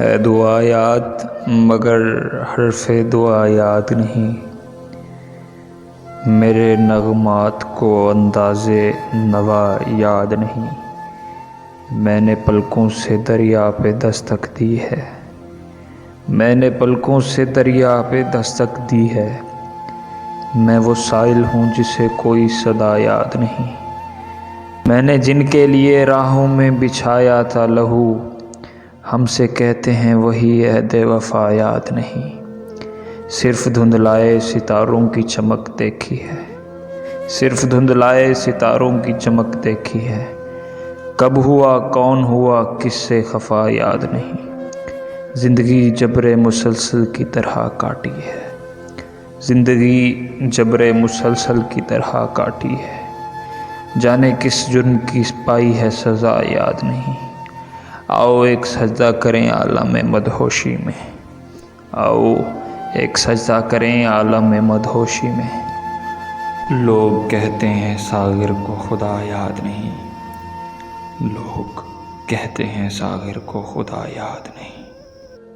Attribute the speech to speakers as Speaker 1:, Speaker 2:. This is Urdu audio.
Speaker 1: ہے دعا یاد مگر حرف دعا یاد نہیں، میرے نغمات کو انداز نوا یاد نہیں، میں نے پلکوں سے دریا پہ دستک دی ہے، میں نے پلکوں سے دریا پہ دستک دی ہے، میں وہ سائل ہوں جسے کوئی صدا یاد نہیں، میں نے جن کے لیے راہوں میں بچھایا تھا لہو، ہم سے کہتے ہیں وہی عہد وفا یاد نہیں، صرف دھندلائے ستاروں کی چمک دیکھی ہے، صرف دھندلائے ستاروں کی چمک دیکھی ہے، کب ہوا کون ہوا کس سے خفا یاد نہیں، زندگی جبر مسلسل کی طرح کاٹی ہے، زندگی جبر مسلسل کی طرح کاٹی ہے، جانے کس جرم کی پائی ہے سزا یاد نہیں، آؤ ایک سجدہ کریں عالم مدہوشی میں، آؤ ایک سجدہ کریں عالم مدہوشی میں، لوگ کہتے ہیں ساغر کو خدا یاد نہیں، لوگ کہتے ہیں ساغر کو خدا یاد نہیں۔